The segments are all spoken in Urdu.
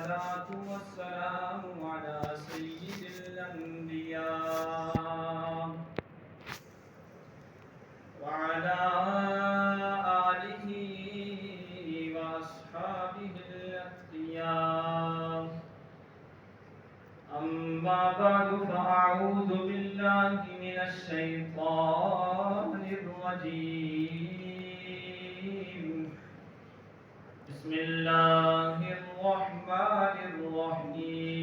والصلاة والسلام على سيد الأنبياء وعلى آله وأصحابه الأتقياء. أما بعد فأعوذ بالله من الشيطان الرجيم. بسم الله الرحمن الرحيم.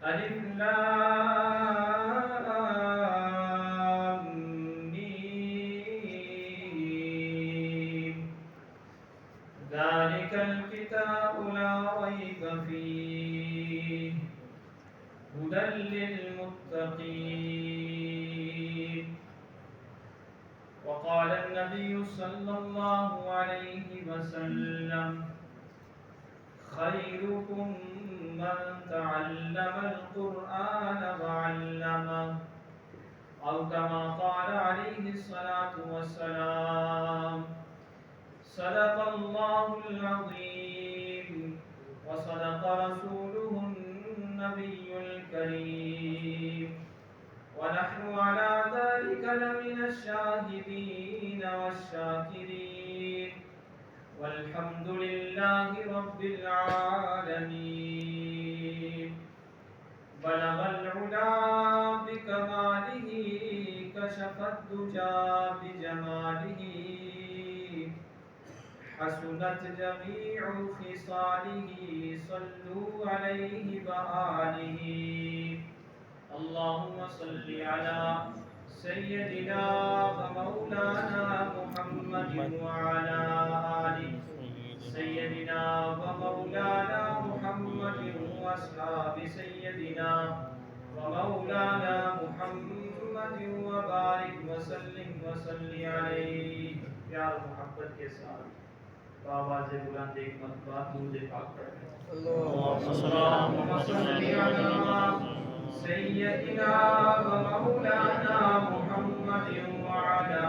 ألف لام ميم. ذلك الكتاب لا ريب فيه هدى للمتقين. وقال النبي صلى الله عليه وسلم: خيركم من تعلم القرآن وعلمه، أو كما قال عليه الصلاة والسلام. صدق الله العظيم وصدق رسوله النبي الكريم، ونحن على ذلك لمن الشاهدين والشاكرين، والحمد لله رب العالمين. بلغ العلا بكماله، كشف الدجى بجماله، حسنت جميع خصاله، صلوا عليه وآله. اللهم صل على سيدنا ومولانا محمد وعلى آل سيدنا ومولانا محمد وأصحاب سيدنا ومولانا محمد وبارك وسلم وصل عليه. پیار محبت کے ساتھ آواز بلند ایک مرتبہ درود پاک پڑھیں. اللهم صل على سيدنا ومولانا محمد وعلى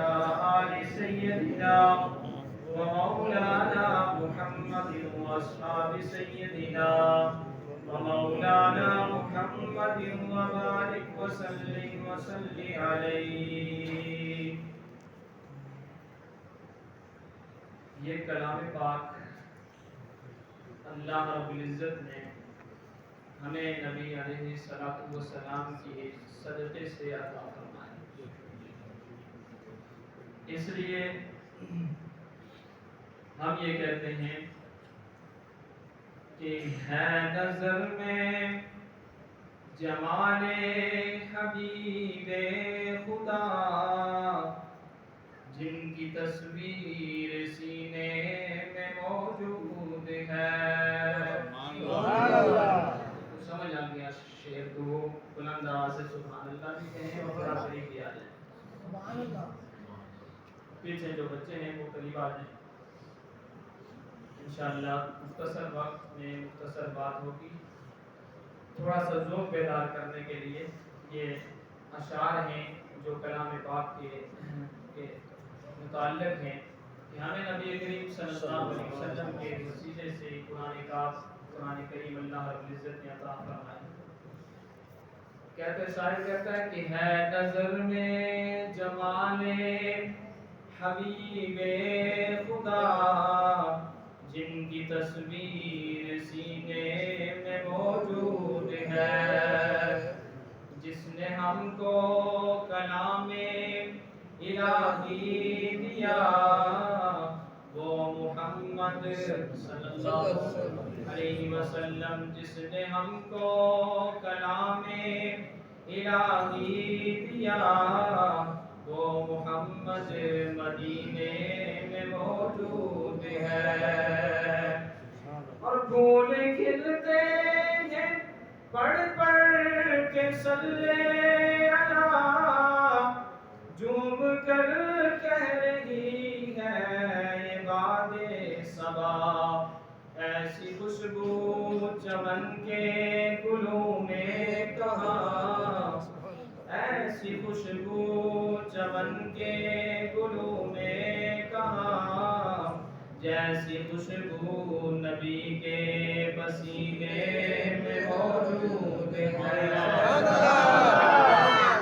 آل سيدنا ومولانا محمد وأصحاب سيدنا ومولانا محمد وبارك وسلم وصل عليه. یہ کلام پاک اللہ رب العزت نے ہمیں نبی علیہ الصلوۃ والسلام کی صدقے سے عطا فرمایا. اس لیے ہم یہ کہتے ہیں کہ ہے نظر میں جمال حبیب خدا، جن کی تصویر سینے میں موجود ہے. سمجھ آ گیا شعر کو بلند آواز سے سبحان اللہ بھی کہیں اور تھوڑا قریب بھی آ جائیں. پیچھے جو بچے ہیں وہ قریب آ جائیں. انشاءاللہ مختصر وقت میں مختصر بات ہوگی. تھوڑا سا ذوق بیدار کرنے کے لیے یہ اشعار ہیں جو کلام پاک کے متعلق ہیں کہ ہمیں نبی کریم صلی اللہ علیہ وسلم کے وسیلے سے قرآن کریم اللہ رب العزت نے عطا فرمایا. کہتے شاعر کہتا ہے کہ ہے نظر میں جمال حبیب خدا، جن کی تصویر سینے میں موجود ہے. جس نے ہم کو کلام الہی دیا، وہ محمد صلی اللہ علیہ وسلم. جس نے ہم کو کلام الہی دیا، وہ محمد مدینے میں موجود ہے. اور پھول کھلتے ہیں پڑھ پڑھ کے صلی اللہ، جھوم کر کہہ رہی ہے یہ باد صبا. ایسی خوشبو چمن کے گلوں میں کہاں، ایسی خوشبو چمن کے گلوں میں کہاں، جیسی خوشبو نبی کے پسینے میں موجود ہے،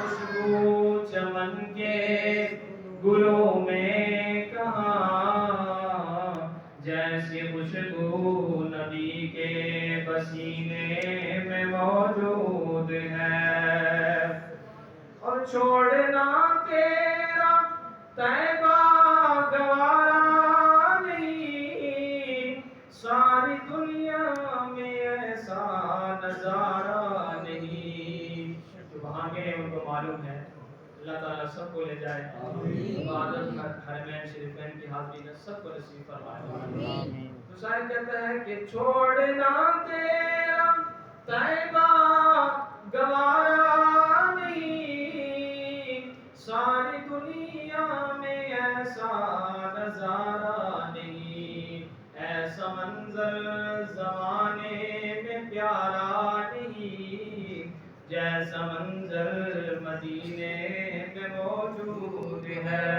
خوشبو چمن کے گلوں میں کہاں، جیسی خوشبو نبی کے پسینے میں موجود ہے۔ اور چھوڑنا تیرا طیبہ گوارا نہیں، ساری دنیا میں ایسا نظارہ نہیں۔ جو وہاں کے ہیں ان کو معلوم ہے، اللہ تعالیٰ سب کو لے جائے، عبادت حرمین شریفین کی حاضری میں سب کو نصیب فرمائے۔ تو شاعر کہتا ہے کہ چھوڑنا تیرا طیبہ گوارا نہیں، ساری دنیا میں ایسا نظارہ نہیں، ایسا منظر زمانے میں پیارا نہیں، جیسا منظر مدینے میں موجود ہے۔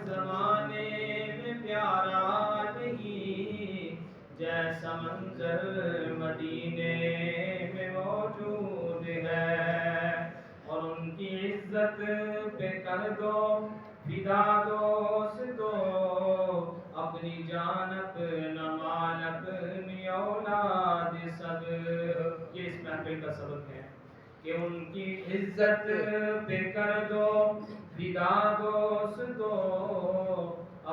زمانے میں پیارا نہیں، جیسا منظر مدینے میں موجود ہے۔ اور ان کی عزت پہ کر دو فدا دوستو، اپنی جان اپنا مال اپنی اولاد سب۔ یہ اس محفل کا سبق ہے کہ ان کی عزت پہ کر دو فدا دوستو،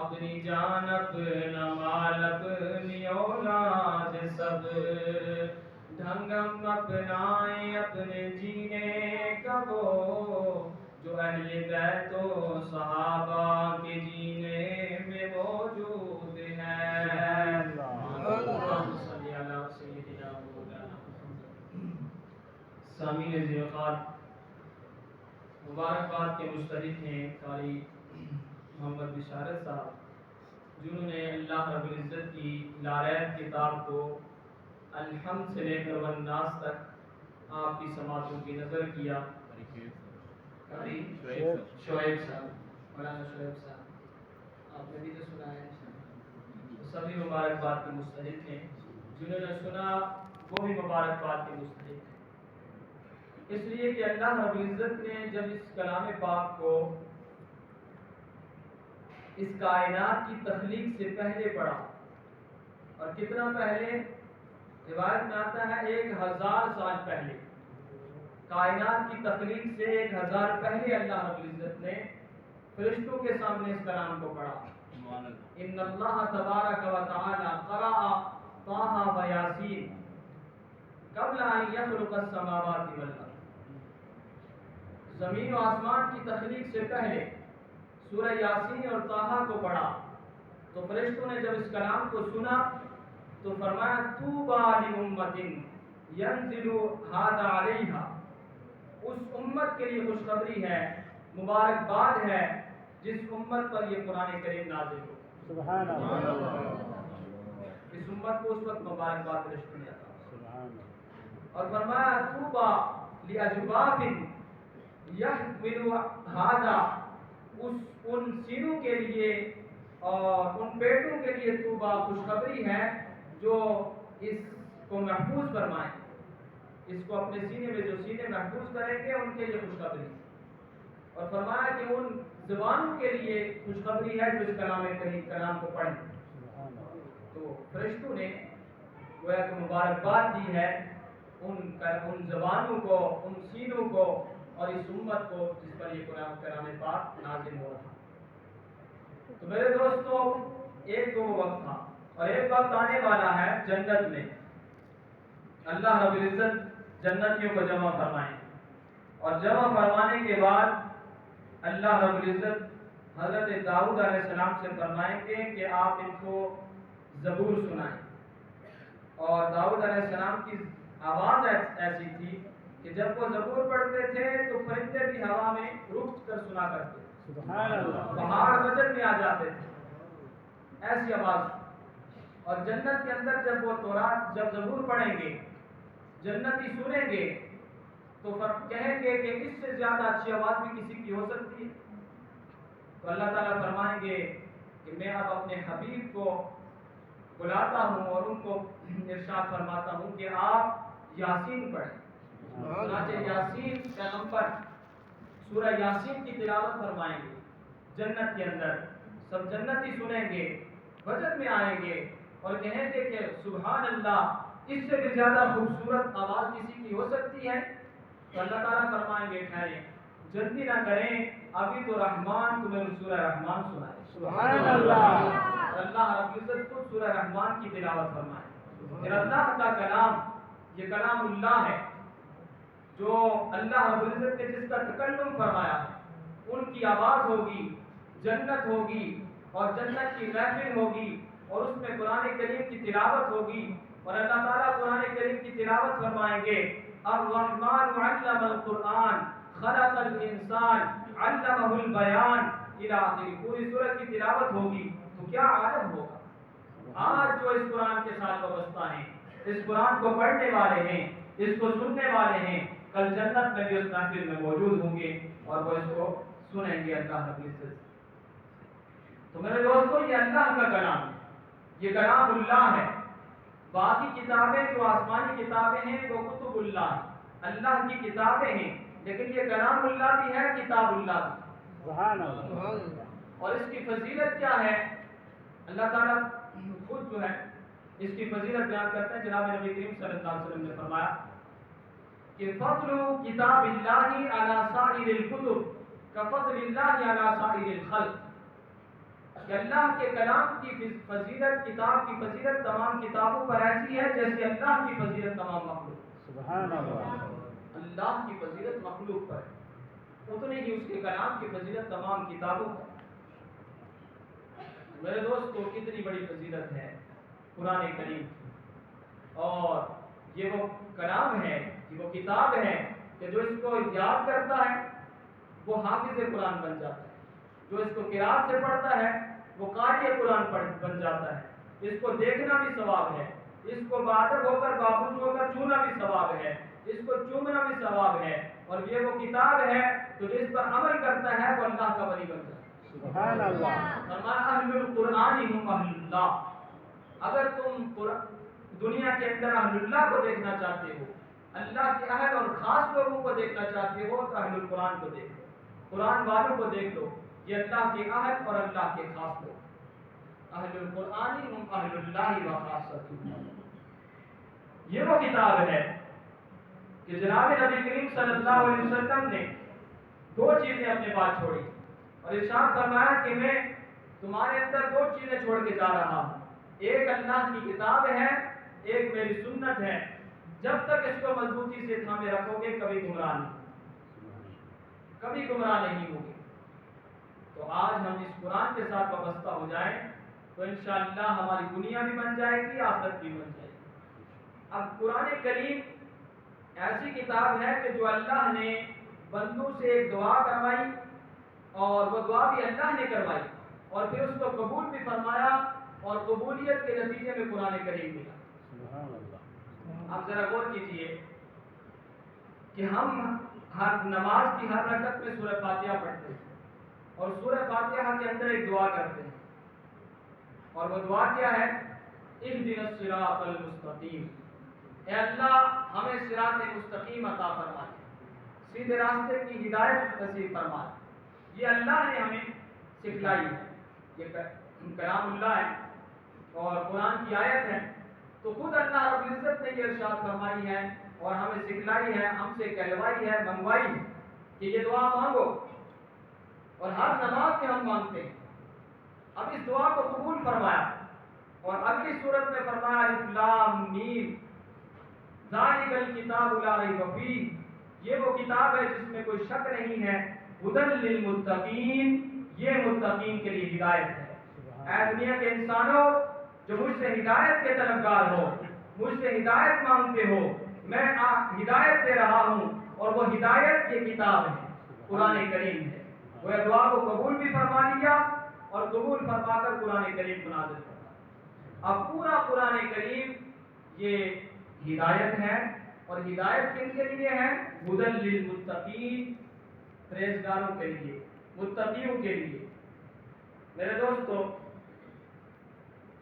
اپنی جان اپنا مال اپنی اولاد سب۔ ڈھنگ ہم اپنائیں اپنے جینے کا وہ، جو اہل بیت و صحابہ کے جینے میں موجود ہے۔ سامعین ذی وقار، مبارکباد کے مستحق ہیں قاری محمد بشارت صاحب، جنہوں نے اللہ رب العزت کی لاریب کتاب کو الحمد سے لے کر والناس تک آپ کی سماعتوں کی نظر کیا۔ قاری شعیب صاحب، مولانا شعیب صاحب، آپ نے بھی تو سنا ہے، سبھی مبارکباد کے مستحق ہیں، جنہوں نے سنا وہ بھی مبارکباد کے مستحق ہیں، اس لیے کہ اللہ رب العزت نے جب اس کلام پاک کو اس کائنات کی تخلیق سے پہلے پڑھا، اور کتنا پہلے، روایت میں آتا ہے 1000 سال پہلے، کائنات کی تخلیق سے 1000 پہلے اللہ رب العزت نے فرشتوں کے سامنے اس کلام کو پڑھا۔ ان اللہ تبارک و تعالی قرأ طٰہٰ و یاسین قبل ان یخلق السماوات والارض۔ زمین و آسمان کی تخلیق سے پہلے سورہ یاسین اور طٰہٰ کو پڑھا، تو فرشتوں نے جب اس کلام کو سنا تو فرمایا طوبیٰ لأمۃ ینزل ھذا علیہا، اس امت کے لیے خوشخبری ہے، مبارکباد ہے جس امت پر یہ قرآن کریم نازل ہو۔ سبحان اللہ، اس امت کو اس وقت مبارکباد فرشتوں نے عطا، اور فرمایا طوبیٰ لأجواف یحمل ھذا، ان سینوں کے لیے اور ان پیٹوں کے لیے طوبیٰ خوشخبری ہے جو اس کو محفوظ فرمائیں، اس کو اپنے سینے میں جو سینے محفوظ کریں گے ان کے لیے خوشخبری، اور فرمایا کہ ان زبانوں کے لیے خوشخبری ہے جو اس کلام کو پڑھیں۔ تو فرشتوں نے گویا کہ مبارکباد دی ہے ان زبانوں کو، ان سینوں کو اور اس امت کو جس پر یہ کلام پاک نازل ہو رہا۔ تو میرے دوستو، ایک تو وہ وقت تھا، اور ایک وقت آنے والا ہے جنت میں، اللہ رب العزت جنتیوں کو جمع فرمائیں، اور جمع فرمانے کے بعد اللہ رب العزت حضرت داؤد علیہ السلام سے فرمائیں گے کہ آپ ان کو زبور سنائیں۔ اور داؤد علیہ السلام کی آواز ایسی تھی کہ جب وہ زبور پڑھتے تھے تو فرشتے بھی ہوا میں رک کر سنا کرتے، پہاڑ وجد میں آ جاتے تھے، ایسی آواز۔ اور جنت کے اندر جب وہ تورات، جب زبور پڑھیں گے، جنتی سنیں گے تو کہیں گے کہ اس سے زیادہ اچھی آواز بھی کسی کی ہو سکتی ہے؟ تو اللہ تعالیٰ فرمائیں گے کہ میں اب اپنے حبیب کو بلاتا ہوں اور ان کو ارشاد فرماتا ہوں کہ آپ یاسین پڑھیں۔ چنانچہ یاسین پیغمبر سورہ یاسین کی تلاوت فرمائیں گے جنت کے اندر، سب جنتی سنیں گے، وجد میں آئیں گے اور کہیں گے کہ سبحان اللہ، اس سے بھی زیادہ خوبصورت آواز کسی کی ہو سکتی ہے؟ تو اللہ تعالیٰ فرمائیں گے ٹھہریں، جلدی نہ کریں، ابھی تو رحمان تمہیں سورہ رحمان سنائے۔ سبحان اللہ۔ اللہ رب العزت خود سورہ رحمان کی تلاوت فرمائے۔ پھر اللہ کا کلام، یہ کلام اللہ ہے جو اللہ رب العزت نے جس کا تکلم فرمایا ہے، ان کی آواز ہوگی، جنت ہوگی اور جنت کی محفل ہوگی اور اس میں قرآن کریم کی تلاوت ہوگی اور اللہ تعالیٰ قرآن کریم کی تلاوت فرمائیں گے۔ الرحمن علم القرآن خلق الانسان علمہ البیان الی آخر، پوری سورت کی تلاوت ہوگی تو کیا عالم ہوگا۔ آج جو اس قرآن کے ساتھ وابستہ ہیں، اس قرآن کو پڑھنے والے ہیں، اس کو سننے والے ہیں، کل جنت میں بھی اس محفل میں موجود ہوں گے اور وہ اس کو سنیں گے اللہ رب العزت۔ تو میرے دوستو، یہ اللہ کا کلام ہے، یہ کلام اللہ ہے۔ باقی کتابیں جو آسمانی کتابیں ہیں وہ کتب اللہ ہیں، اللہ کی کتابیں ہیں، لیکن یہ کلام اللہ بھی ہے، کتاب اللہ بھی۔ سبحان اللہ۔ اور اس کی فضیلت کیا ہے؟ اللہ تعالیٰ خود جو ہے اس کی فضیلت بیان کرتے ہیں۔ جناب نبی کریم صلی اللہ علیہ وسلم نے فرمایا کہ فضل کتاب اللہ علی سائر الکتب کفضل اللہ علی سائر الخلق، کہ اللہ کے کلام کی فضیلت، کتاب کی فضیلت تمام کتابوں پر ایسی ہے جیسے اللہ کی فضیلت تمام مخلوق۔ سبحان اللہ۔ اللہ کی فضیلت مخلوق پر ہے، اتنی ہی اس کے کلام کی فضیلت تمام کتابوں پر۔ میرے دوستو، کتنی بڑی فضیلت ہے قرآن کریم، اور یہ وہ کلام ہے، یہ وہ کتاب ہے کہ جو اس کو یاد کرتا ہے وہ حافظ قرآن بن جاتا ہے، جو اس کو قرات سے پڑھتا ہے وہ قاری قرآن بن جاتا ہے۔ اس کو دیکھنا بھی ثواب ہے، اس کو بادر ہو کر بابوز ہو کر چھونا بھی ثواب ہے، اس کو چومنا بھی ثواب ہے، اور یہ وہ کتاب ہے تو جس پر عمل کرتا ہے وہ اللہ کا ولی بن جاتا ہے۔ سبحان اللہ۔ فرمایا اہل القرآن ہم اہل اللہ۔ اگر تم دنیا کے اندر اہل اللہ کو دیکھنا چاہتے ہو، اللہ کے اہل اور خاص لوگوں کو دیکھنا چاہتے ہو، تو اہل القرآن کو دیکھ لو، قرآن والوں کو دیکھ لو، یہ اللہ کے اہل اور اللہ کے خاص لوگ۔ اہل القرآن ہم اہل اللہ و خاصۃ، یہ وہ کتاب ہے کہ جناب نبی کریم صلی اللہ علیہ وسلم نے دو چیزیں اپنے پاس چھوڑی اور ارشاد فرمایا کہ میں تمہارے اندر دو چیزیں چھوڑ کے جا رہا ہوں، ایک اللہ کی کتاب ہے، ایک میری سنت ہے، جب تک اس کو مضبوطی سے تھامے رکھو گے کبھی گمراہ نہیں ہوگے۔ تو آج ہم اس قرآن کے ساتھ وابستہ ہو جائیں تو انشاءاللہ ہماری دنیا بھی بن جائے گی، آخرت بھی بن جائے گی۔ اب قرآن کریم ایسی کتاب ہے کہ جو اللہ نے بندوں سے ایک دعا کروائی اور وہ دعا بھی اللہ نے کروائی اور پھر اس کو قبول بھی فرمایا اور قبولیت کے نتیجے میں قرآن کریم ملا۔ سبحان اللہ۔ آپ ذرا غور کیجئے کہ ہم ہر نماز کی ہر رکعت میں سورہ فاتحہ پڑھتے ہیں اور سورہ فاتحہ کے اندر ایک دعا کرتے ہیں، اور وہ دعا کیا ہے؟ اہدنا الصراط المستقیم، اے اللہ ہمیں صراط مستقیم عطا فرما دے، سیدھے راستے کی ہدایت نصیب فرما دے۔ یہ اللہ نے ہمیں سکھلائی ہے، یہ کلام اللہ ہے اور قرآن کی آیت ہے، تو خود اللہ رب العزت نے یہ ارشاد فرمائی ہے اور ہمیں سکھلائی ہے، ہم سے کہلوائی ہے، منگوائی ہے کہ یہ دعا مانگو، اور ہر نماز میں ہم مانگتے ہیں۔ اب اس دعا کو قبول فرمایا اور اگلی صورت میں فرمایا الف لام میم ذالک الکتاب لا ریب فیہ، یہ وہ کتاب ہے جس میں کوئی شک نہیں ہے، ھدی للمتقین، یہ متقین کے لیے ہدایت ہے۔ اے دنیا کے انسانوں جو مجھ سے ہدایت کے طلبگار ہو، مجھ سے ہدایت مانگتے ہو، میں ہدایت دے رہا ہوں، اور وہ ہدایت یہ کتاب ہے، قرآن کریم ہے۔ وہ دعا کو قبول بھی فرما لیا اور قبول فرما کر قرآن کریم کو نازل فرما۔ اب پورا قرآن کریم یہ ہدایت ہے، اور ہدایت کن کے لیے ہے؟ ھدی للمتقین، پرہیزگاروں کے لیے، متقیوں کے لیے۔ میرے دوستو،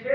6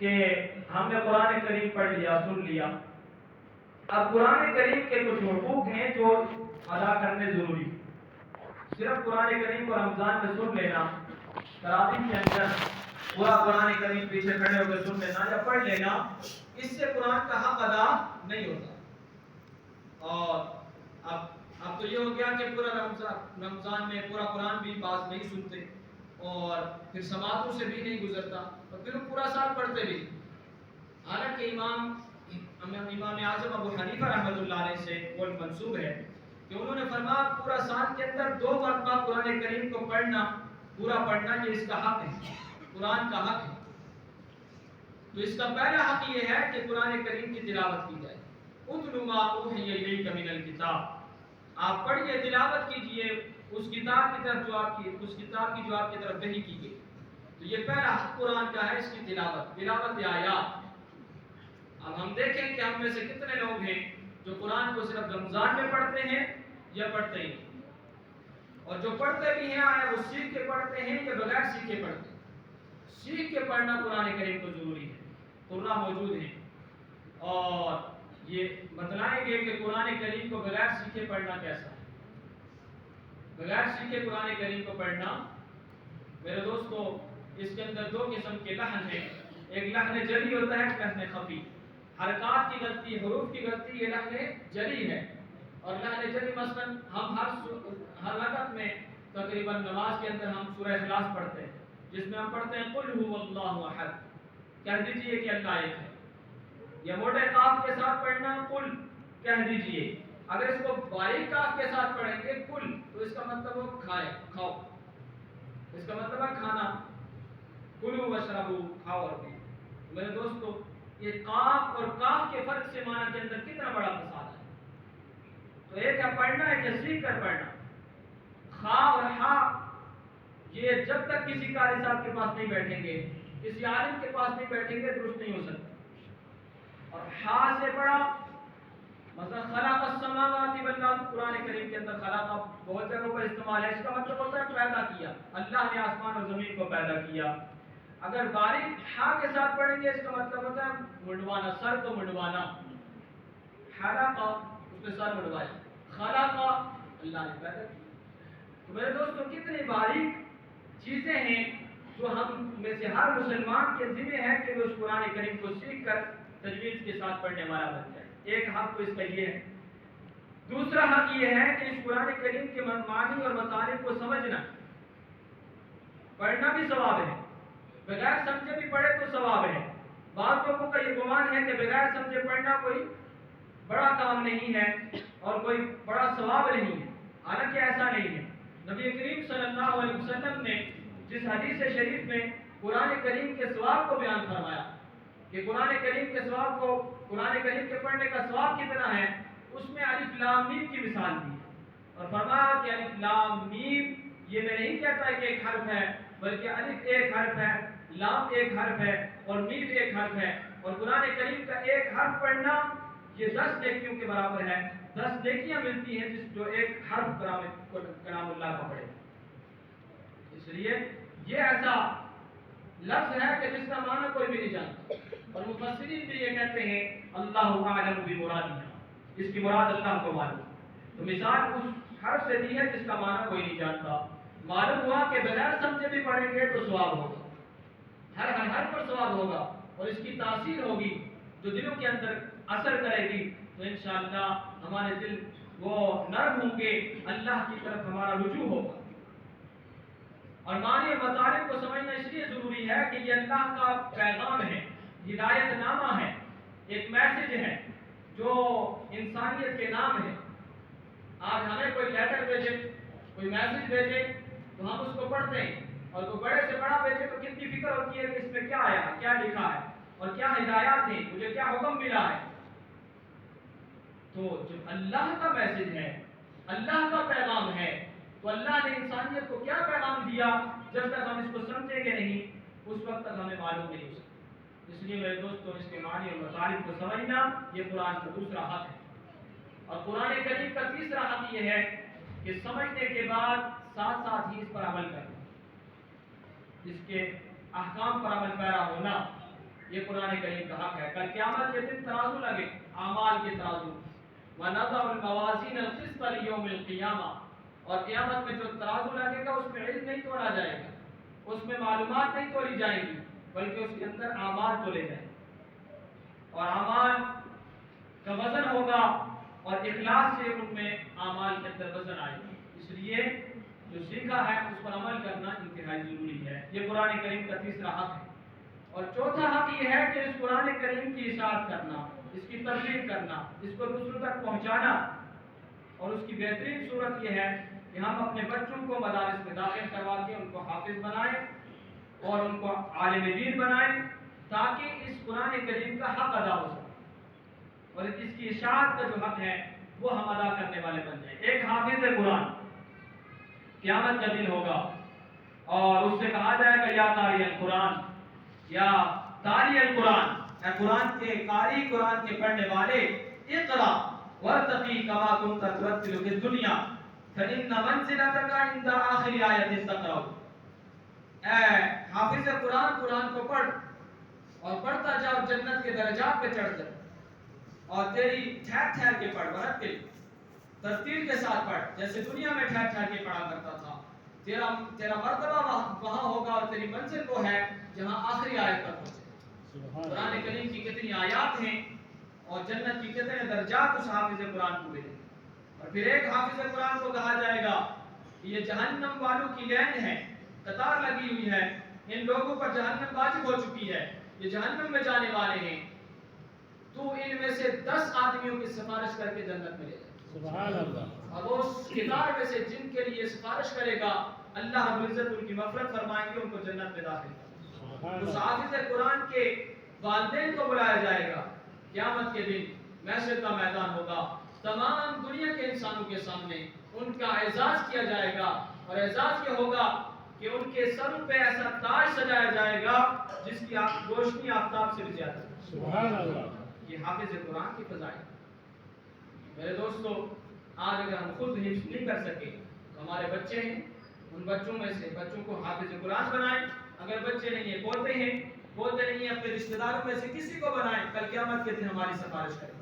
کہ ہم نے قرآن کریم پڑھ لیا، سن لیا، اب قرآن کریم کے کچھ حقوق ہیں جو ادا کرنے ضروری. صرف قرآن کریم کو رمضان میں سن لینا، تراویح کے اندر پورا قرآن کریم پیچھے کھڑے ہو کے سن لینا یا پڑھ لینا، اس سے قرآن کا حق ادا نہیں ہوتا. اور اب تو یہ ہو گیا کہ پورا رمضان میں پورا قرآن بھی بعض نہیں سنتے اور پھر سماعتوں سے بھی نہیں گزرتا اور پھر پورا سال پڑھتے بھی. حالانکہ امام اعظم ابو حنیفہ رحمۃ اللہ علیہ سے قول منسوب ہے کہ انہوں نے فرمایا پورا سال کے اندر 2 مرتبہ قرآن کریم کو پڑھنا، پورا پڑھنا، یہ اس کا حق ہے، قرآن کا حق ہے. تو اس کا پہلا حق یہ ہے کہ قرآن کریم کی تلاوت کی جائے. اتل ما اوحی الیک من الکتاب، آپ پڑھیے، تلاوت کیجئے اس کتاب کی طرف جو آپ کی طرف وحی کی گئی. تو یہ پہلا حق قرآن کا ہے، اس کی تلاوت آیات. اب ہم دیکھیں کہ ہم میں سے کتنے لوگ ہیں جو قرآن کو صرف رمضان میں پڑھتے ہیں یا پڑھتے ہی، اور جو پڑھتے بھی ہیں آیا وہ سیکھ کے پڑھتے ہیں یا بغیر سیکھ کے پڑھتے ہیں. سیکھ کے پڑھنا قرآن کریم کو ضروری ہے، قرآن موجود ہے، اور یہ بتلائیں گے کہ قرآن کریم کو بغیر سیکھے پڑھنا کیسا ہے. بغیر سیکھے قرآن کریم کو پڑھنا، میرے دوستو، اس کے اندر 2 قسم کے لحن ہیں. ایک لحن جلی ہوتا ہے، ایک لحن خفی. حرکات کی غلطی، حروف کی غلطی، یہ لحن جلی ہے. اور لحن جلی مثلا ہم ہر رکعت میں تقریباً نماز کے اندر ہم سورہ اخلاص پڑھتے ہیں، جس میں ہم پڑھتے ہیں قل هو اللہ احد، کہہ دیجئے کہ اللہ ایک ہے. یا موٹے قاف کے ساتھ پڑھنا قل، کہہ دیجئے. اگر اس کو باریک قاف کے ساتھ پڑھیں گے قل، تو اس کا مطلب وہ کھاؤ، اس کا مطلب ہے کھانا. کلوا واشربوا، کھاؤ اور پیو. میرے دوستو، یہ قاف اور کاف کے فرق سے معنی کے اندر کتنا بڑا فساد ہے. تو ایک ہے پڑھنا، ایک ہے سیکھ کر پڑھنا. خا اور ہا، یہ جب تک کسی قاری صاحب کے پاس نہیں بیٹھیں گے، کسی عالم کے پاس نہیں بیٹھیں گے، درست نہیں ہو سکتا. اور ہا سے پڑھا، مثلا خلق السماوات والارض، قرآن کریم کے اندر خلق بہت جگہوں پر استعمال ہے، اس کا مطلب ہوتا ہے پیدا کیا، اللہ نے آسمان اور زمین کو پیدا کیا. اگر باریک ہا کے ساتھ پڑھیں گے، اس کا مطلب ہوتا ہے منڈوانا، سر کو منڈوانا. حلق، اس نے سر منڈوایا. خلق، اللہ نے پیدا کیا. تو میرے دوستوں، کتنی باریک چیزیں ہیں جو ہم میں سے ہر مسلمان کے ذمہ ہے کہ وہ اس قرآن کریم کو سیکھ کر تجوید کے ساتھ پڑھنے والا بن جائے. ایک حق تو اس کا یہ ہے. دوسرا حق یہ ہے کہ اس قرآن کریم کے معنی اور مطالب کو سمجھنا. پڑھنا بھی ثواب ہے، بغیر سمجھے بھی پڑھے تو ثواب ہے. بعض لوگوں کا یہ گمان ہے کہ بغیر سمجھے پڑھنا کوئی بڑا کام نہیں ہے اور کوئی بڑا ثواب نہیں ہے. حالانکہ ایسا نہیں ہے. نبی کریم صلی اللہ علیہ وسلم نے جس حدیث شریف میں قرآن کریم کے ثواب کو بیان فرمایا کہ قرآن کریم کے ثواب کو، قرآن کریم کے پڑھنے کا ثواب کتنا ہے، اس میں الف لام میم کی مثال دی اور فرمایا کہ الف لام میم، یہ میں نہیں کہتا کہ ایک حرف ہے، بلکہ الف ایک حرف ہے، لام ایک حرف ہے اور میم ایک حرف ہے. اور قرآن کریم کا ایک حرف پڑھنا یہ 10 نیکیوں کے برابر ہے. 10 نیکیاں ملتی ہیں جو ایک حرف کلام اللہ کا پڑھے. اس لیے یہ ایسا لفظ ہے کہ جس کا معنی کوئی بھی نہیں جانتا. اور مفسرین بھی یہ کہتے ہیں اللہ اعلم بمرادہ، اس کی مراد اللہ کو معلوم. تو مثال اس حرف سے دی ہے جس کا معنی کوئی نہیں جانتا. معلوم ہوا کہ بغیر سمجھے بھی پڑھیں گے تو ثواب ہوگا، ہر حرف پر ثواب ہوگا اور اس کی تاثیر ہوگی جو دلوں کے اندر اثر کرے گی. تو انشاءاللہ ہمارے دل وہ نرم ہوں گے، اللہ کی طرف ہمارا رجوع ہوگا. اور معنی اور مطالب کو سمجھنا اس لیے ضروری ہے کہ یہ اللہ کا پیغام ہے، ہدایت نامہ ہے، ایک میسج ہے جو انسانیت کے نام ہے. آج ہمیں کوئی لیٹر بھیجے، کوئی میسج بھیجے تو ہم اس کو پڑھتے ہیں، اور کوئی بڑے سے بڑا بھیجے تو کتنی فکر ہوتی ہے کہ اس میں کیا آیا، کیا لکھا ہے اور کیا ہدایات ہیں، مجھے کیا حکم ملا ہے. تو جو اللہ کا میسج ہے، اللہ کا پیغام ہے، تو اللہ نے انسانیت کو کیا پیغام دیا، جب تک ہم اس کو سمجھیں گے نہیں اس وقت تک ہمیں معلوم نہیں ہو سکتا. اس لیے میرے دوستوں، اس کے معنی اور مطالب کو سمجھنا یہ قرآن کا دوسرا حق ہے. اور قرآن کریم کا تیسرا حق یہ ہے کہ سمجھنے کے بعد ساتھ ساتھ ہی اس پر عمل کرنا، اس کے احکام پر عمل پیرا ہونا. یہ قرآن کریم کا حق ہے. کل قیامت کے دن ترازو لگے، اعمال کے ترازو. وَنَضَعُ الْمَوَازِينَ الْقِسْطَ لِيَوْمِ الْقِيَامَةِ، اور قیامت میں جو ترازو لگے گا اس میں علم نہیں تولا جائے گا، اس میں معلومات نہیں تولی جائیں گی، بلکہ اس کے اندر اعمال تولے جائیں گے. اور اعمال کا وزن ہوگا اور اخلاص سے ان میں اعمال کے اندر وزن آئے گی. اس لیے جو سیکھا ہے اس پر عمل کرنا انتہائی ضروری ہے. یہ قرآن کریم کا تیسرا حق ہے. اور چوتھا حق یہ ہے کہ اس قرآن کریم کی اطاعت کرنا، اس کی تبلیغ کرنا، اس کو دوسروں تک پہنچانا. اور اس کی بہترین صورت یہ ہے کہ ہم اپنے بچوں کو مدارس میں داخل کروا کے ان کو حافظ بنائیں اور ان کو عالم دین بنائیں، تاکہ اس قرآن کریم کا حق ادا ہو سکے اور اس کی اشاعت کا جو حق ہے وہ ہم ادا کرنے والے بن جائیں. ایک حافظ قرآن قیامت کا دن ہوگا اور اس سے کہا جائے گا یا قاری القرآن، یا قاری القرآن، اے قرآن کے قاری، قرآن کے پڑھنے والے، اقرا وارتقی کما کنت ترتل فی الدنیا فإن منزلتک عند آخر آیت تقرأ. اے حافظ قرآن، قرآن کو پڑھ اور پڑھتا جا اور جنت کے درجات پہ چڑھ جا، اور تیری ٹھہر ٹھہر کے پڑھ، ورتل، ترتیل کے ساتھ پڑھ، جیسے دنیا میں ٹھہر ٹھہر کے پڑھا کرتا تھا. تیرا مرتبہ وہاں ہوگا اور تیری منزل وہ ہے جہاں آخری آیت تک پہنچے. قرآن کریم کی کتنی آیات ہیں اور جنت کی کتنے درجات اس حافظ قرآن کو ملے. اور پھر ایک حافظ قرآن کو کہا جائے گا کہ یہ جہنم والوں کی لین ہے، قطار لگی ہوئی ہے، ان لوگوں پر جہنم واجب ہو چکی ہے، یہ جہنم میں جانے والے ہیں، تو ان میں سے 10 آدمیوں کی سفارش کر کے جنت میں لے جائے. سبحان اللہ. اور وہ اس کتاب میں سے جن کے لیے سفارش کرے گا اللہ رب العزت ان کی مغفرت فرمائیں گے، ان کو جنت میں داخل کریں گے. اس حافظ قرآن کے والدین کو بلایا جائے گا قیامت کے دن، محشر کا میدان ہوگا، تمام دنیا کے انسانوں کے سامنے ان کا اعزاز کیا جائے گا. اور اعزاز یہ ہوگا کہ ان کے سروں پہ ایسا تاج سجایا جائے گا جس کی روشنی آفتاب سے بھی زیادہ ہے. سبحان اللہ. یہ حافظ قرآن کی فضائل. میرے دوستو، آج اگر ہم خود حفظ نہیں کر سکے تو ہمارے بچے ہیں، ان بچوں میں سے بچوں کو حافظ قرآن بنائیں. اگر بچے نہیں ہیں، بولتے نہیں ہیں، اپنے رشتہ داروں میں سے کسی کو بنائیں، کل قیامت کے دن ہماری سفارش کریں.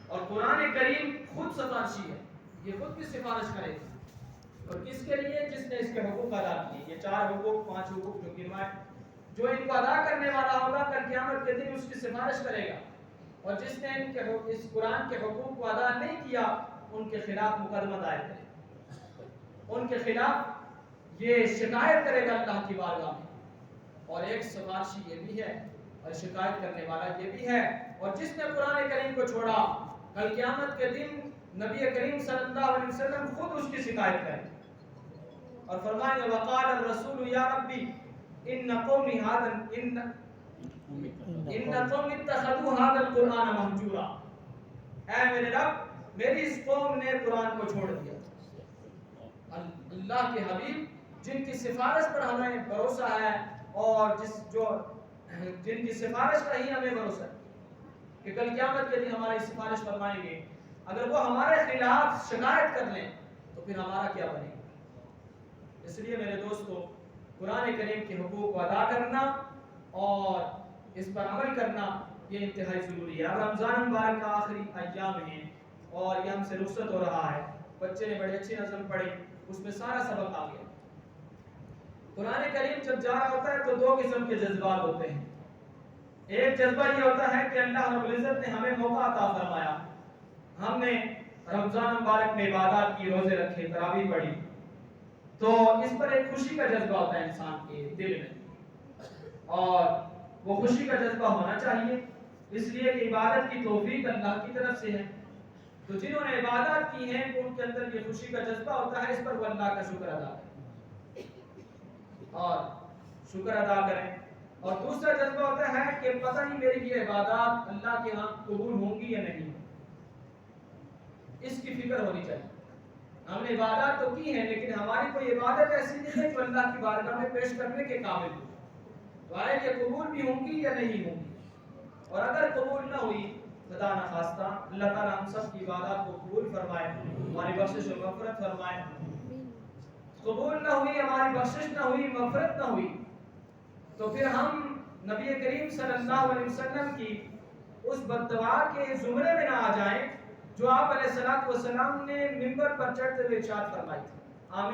اور قرآن کریم خود سفارشی ہے، یہ خود کی سفارش کرے گا. اور کس کے لیے؟ جس نے اس کے حقوق ادا کیے. یہ 4 حقوق 5 حقوق جو گنوائے، جو ان کو ادا کرنے والا ہوگا کل قیامت کے دن اس کی سفارش کرے گا. اور جس نے اس قرآن کے حقوق کو ادا نہیں کیا ان کے خلاف مقدمہ دائر کرے گا، ان کے خلاف یہ شکایت کرے گا اللہ کی بارگاہ میں. اور ایک سفارشی یہ بھی ہے اور شکایت کرنے والا یہ بھی ہے. اور جس نے قرآن کریم کو چھوڑا کل قیامت کے دن نبی کریم صلی اللہ علیہ وسلم خود اس کی شکایت کریں اور فرمائیں گے وقال الرسول یا ربی ان قومی قوم اتخذوا هذا القرآن مهجورا. اے میرے رب، میری اس قوم نے قرآن کو چھوڑ دیا. اللہ کے حبیب جن کی سفارش پر ہمیں بھروسہ ہے اور جن کی سفارش کا ہی ہمیں بھروسہ ہے کہ کل قیامت کے دن ہماری سفارش فرمائیں گے، اگر وہ ہمارے خلاف شکایت کر لیں تو پھر ہمارا کیا بنے گا؟ اس لیے میرے دوستو، قرآن کریم کے حقوق کو ادا کرنا اور اس پر عمل کرنا یہ انتہائی ضروری ہے. اب رمضان مبارک کا آخری ایام ہیں اور یہ ہم سے رخصت ہو رہا ہے. بچے نے بڑی اچھی نظم پڑھی، اس میں سارا سبق آ گیا. قرآن کریم جب جا رہا ہوتا ہے تو 2 قسم کے جذبات ہوتے ہیں. ایک جذبہ یہ ہوتا ہے کہ اللہ رب العزت نے ہمیں موقع عطا فرمایا، ہم نے رمضان مبارک میں عبادات کی، روزے رکھے، تراویح پڑھی، تو اس پر ایک خوشی کا جذبہ ہوتا ہے انسان کے دل میں، اور وہ خوشی کا جذبہ ہونا چاہیے، اس لیے کہ عبادت کی توفیق اللہ کی طرف سے ہے. تو جنہوں نے عبادات کی ہیں ان کے اندر یہ خوشی کا جذبہ ہوتا ہے، اس پر وہ اللہ کا شکر ادا کریں اور شکر ادا کریں. اور دوسرا جذبہ ہوتا ہے کہ پتہ نہیں میری یہ عبادات اللہ کے ہاں قبول ہوں گی یا نہیں، اس کی فکر ہونی چاہیے. ہم نے عبادات تو کی ہیں لیکن ہماری کوئی عبادت ایسی نہیں ہے جو اللہ کی بارگاہ میں پیش کرنے کے قابل ہو، تو آئے یہ قبول بھی ہوں گی یا نہیں ہوں گی. اور اگر قبول نہ ہوئی خدا نخواستہ، اللہ تعالیٰ ہم سب کی عبادات کو قبول فرمائے، ہماری بخشش و مغفرت فرمائے. قبول نہ ہوئی، ہماری بخشش نہ ہوئی، مغفرت نہ ہوئی، تو پھر ہم نبی کریم صلی اللہ علیہ وسلم کی اس بددعا کے زمرے میں نہ آ جائیں جو آپ علیہ السلام نے منبر پر چڑھتے ہوئے ارشاد فرمائی تھی.